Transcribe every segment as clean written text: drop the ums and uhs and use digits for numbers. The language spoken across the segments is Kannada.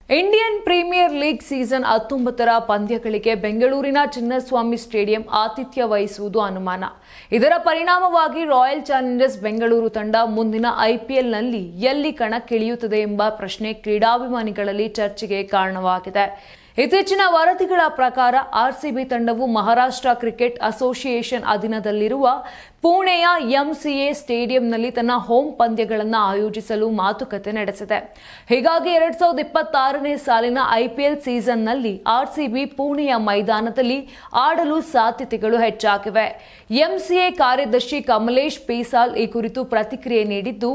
ಇಂಡಿಯನ್ ಪ್ರೀಮಿಯರ್ ಲೀಗ್ ಸೀಸನ್ 19ರ ಪಂದ್ಯಗಳಿಗೆ ಬೆಂಗಳೂರಿನ ಚಿನ್ನಸ್ವಾಮಿ ಸ್ಟೇಡಿಯಂ ಆತಿಥ್ಯ ವಹಿಸುವುದು ಅನುಮಾನ. ಇದರ ಪರಿಣಾಮವಾಗಿ ರಾಯಲ್ ಚಾಲೆಂಜರ್ಸ್ ಬೆಂಗಳೂರು ತಂಡ ಮುಂದಿನ ಐಪಿಎಲ್ನಲ್ಲಿ ಎಲ್ಲಿ ಕಣಕ್ಕಿಳಿಯುತ್ತದೆ ಎಂಬ ಪ್ರಶ್ನೆ ಕ್ರೀಡಾಭಿಮಾನಿಗಳಲ್ಲಿ ಚರ್ಚೆಗೆ ಕಾರಣವಾಗಿದೆ. ಇತ್ತೀಚಿನ ವರದಿಗಳ ಪ್ರಕಾರ ಆರ್ಸಿಬಿ ತಂಡವು ಮಹಾರಾಷ್ಟ್ರ ಕ್ರಿಕೆಟ್ ಅಸೋಸಿಯೇಷನ್ ಅಧೀನದಲ್ಲಿರುವ ಪುಣೆಯ ಎಂಸಿಎ ಸ್ಟೇಡಿಯಂನಲ್ಲಿ ತನ್ನ ಹೋಮ್ ಪಂದ್ಯಗಳನ್ನು ಆಯೋಜಿಸಲು ಮಾತುಕತೆ ನಡೆಸಿದೆ. ಹೀಗಾಗಿ 2026ನೇ ಸಾಲಿನ ಐಪಿಎಲ್ ಸೀಸನ್ನಲ್ಲಿ ಆರ್ಸಿಬಿ ಪುಣೆಯ ಮೈದಾನದಲ್ಲಿ ಆಡಲು ಸಾಧ್ಯತೆಗಳು ಹೆಚ್ಚಾಗಿವೆ. ಎಂಸಿಎ ಕಾರ್ಯದರ್ಶಿ ಕಮಲೇಶ್ ಪೀಸಾಲ್ ಈ ಕುರಿತು ಪ್ರತಿಕ್ರಿಯೆ ನೀಡಿದ್ದು,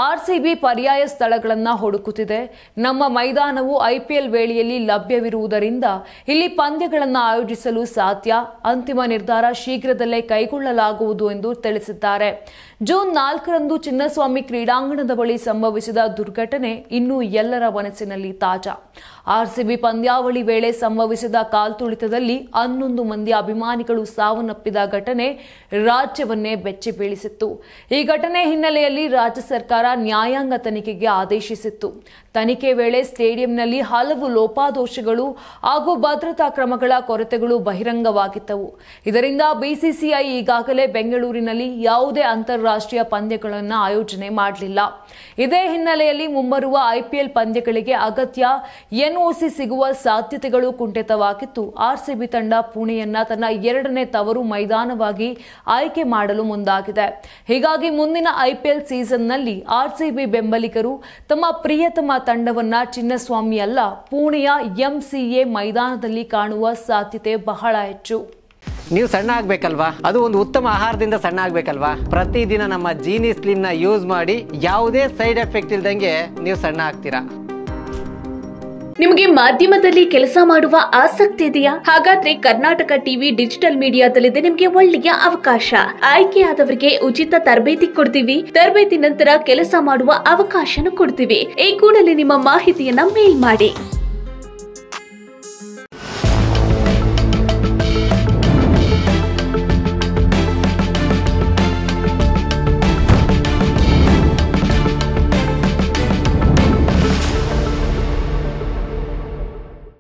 ಆರ್ಸಿಬಿ ಪರ್ಯಾಯ ಸ್ಥಳಗಳನ್ನು ಹುಡುಕುತ್ತಿದೆ. ನಮ್ಮ ಮೈದಾನವು ಐಪಿಎಲ್ ವೇಳೆಯಲ್ಲಿ ಲಭ್ಯವಿರುವುದರಿಂದ ಇಲ್ಲಿ ಪಂದ್ಯಗಳನ್ನು ಆಯೋಜಿಸಲು ಸಾಧ್ಯ. ಅಂತಿಮ ನಿರ್ಧಾರ ಶೀಘ್ರದಲ್ಲೇ ಕೈಗೊಳ್ಳಲಾಗುವುದು ಎಂದು ತಿಳಿಸಿದ್ದಾರೆ. ಜೂನ್ 4ರಂದು ಚಿನ್ನಸ್ವಾಮಿ ಕ್ರೀಡಾಂಗಣದ ಬಳಿ ಸಂಭವಿಸಿದ ದುರ್ಘಟನೆ ಇನ್ನೂ ಎಲ್ಲರ ಮನಸ್ಸಿನಲ್ಲಿ ತಾಜಾ. ಆರ್ಸಿಬಿ ಪಂದ್ಯಾವಳಿ ವೇಳೆ ಸಂಭವಿಸಿದ ಕಾಲ್ತುಳಿತದಲ್ಲಿ 11 ಮಂದಿ ಅಭಿಮಾನಿಗಳು ಸಾವನ್ನಪ್ಪಿದ ಘಟನೆ ರಾಜ್ಯವನ್ನೇ ಬೆಚ್ಚಿ ಬೀಳಿಸಿತ್ತು. ಈ ಘಟನೆ ಹಿನ್ನೆಲೆಯಲ್ಲಿ ರಾಜ್ಯ ಸರ್ಕಾರ ನ್ಯಾಯಾಂಗ ತನಿಖೆಗೆ ಆದೇಶಿಸಿತ್ತು. ತನಿಖೆ ವೇಳೆ ಸ್ಟೇಡಿಯಂನಲ್ಲಿ ಹಲವು ಲೋಪದೋಷಗಳು ಹಾಗೂ ಭದ್ರತಾ ಕ್ರಮಗಳ ಕೊರತೆಗಳು ಬಹಿರಂಗವಾಗಿದ್ದವು. ಇದರಿಂದ ಬಿಸಿಸಿಐ ಈಗಾಗಲೇ ಬೆಂಗಳೂರಿನಲ್ಲಿ ಯಾವುದೇ ಅಂತಾರಾಷ್ಟ್ರೀಯ ಪಂದ್ಯಗಳನ್ನು ಆಯೋಜನೆ ಮಾಡಲಿಲ್ಲ. ಇದೇ ಹಿನ್ನೆಲೆಯಲ್ಲಿ ಮುಂಬರುವ ಐಪಿಎಲ್ ಪಂದ್ಯಗಳಿಗೆ ಅಗತ್ಯ ಎನ್ಒಸಿ ಸಿಗುವ ಸಾಧ್ಯತೆಗಳು ಕುಂಠಿತವಾಗಿತ್ತು. ಆರ್ಸಿಬಿ ತಂಡ ಪುಣೆಯನ್ನ ತನ್ನ 2ನೇ ತವರು ಮೈದಾನವಾಗಿ ಆಯ್ಕೆ ಮಾಡಲು ಮುಂದಾಗಿದೆ. ಹೀಗಾಗಿ ಮುಂದಿನ ಐಪಿಎಲ್ ಸೀಸನ್ನಲ್ಲಿ ಆರ್ಸಿಬಿ ಬೆಂಬಲಿಗರು ತಮ್ಮ ಪ್ರಿಯತಮ ತಂಡವನ್ನ ಚಿನ್ನಸ್ವಾಮಿ ಅಲ್ಲ, ಪುಣೆಯ ಎಂಸಿಎ ಮೈದಾನದಲ್ಲಿ ಕಾಣುವ ಸಾಧ್ಯತೆ ಬಹಳ ಹೆಚ್ಚು. ನೀವು ಸಣ್ಣ ಆಗ್ಬೇಕಲ್ವಾ? ಅದು ಒಂದು ಉತ್ತಮ ಆಹಾರದಿಂದ ಸಣ್ಣ ಆಗ್ಬೇಕಲ್ವಾ? ಪ್ರತಿದಿನ ನಮ್ಮ ಜೀನಿ ಸ್ಲಿಮ್ ನ ಯೂಸ್ ಮಾಡಿ ಯಾವುದೇ ಸೈಡ್ ಎಫೆಕ್ಟ್ ಇಲ್ದಂಗೆ ನೀವು ಸಣ್ಣ ಆಗ್ತೀರಾ. ನಿಮಗೆ ಮಾಧ್ಯಮದಲ್ಲಿ ಕೆಲಸ ಮಾಡುವ ಆಸಕ್ತಿ ಇದೆಯಾ? ಹಾಗಾದ್ರೆ ಕರ್ನಾಟಕ ಟಿವಿ ಡಿಜಿಟಲ್ ಮೀಡಿಯಾದಲ್ಲಿದೆ ನಿಮಗೆ ಒಳ್ಳೆಯ ಅವಕಾಶ. ಆಯ್ಕೆಯಾದವರಿಗೆ ಉಚಿತ ತರಬೇತಿ ಕೊಡ್ತೀವಿ. ತರಬೇತಿ ನಂತರ ಕೆಲಸ ಮಾಡುವ ಅವಕಾಶನೂ ಕೊಡ್ತೀವಿ. ಈ ಕೂಡಲೇ ನಿಮ್ಮ ಮಾಹಿತಿಯನ್ನ ಮೇಲ್ ಮಾಡಿ.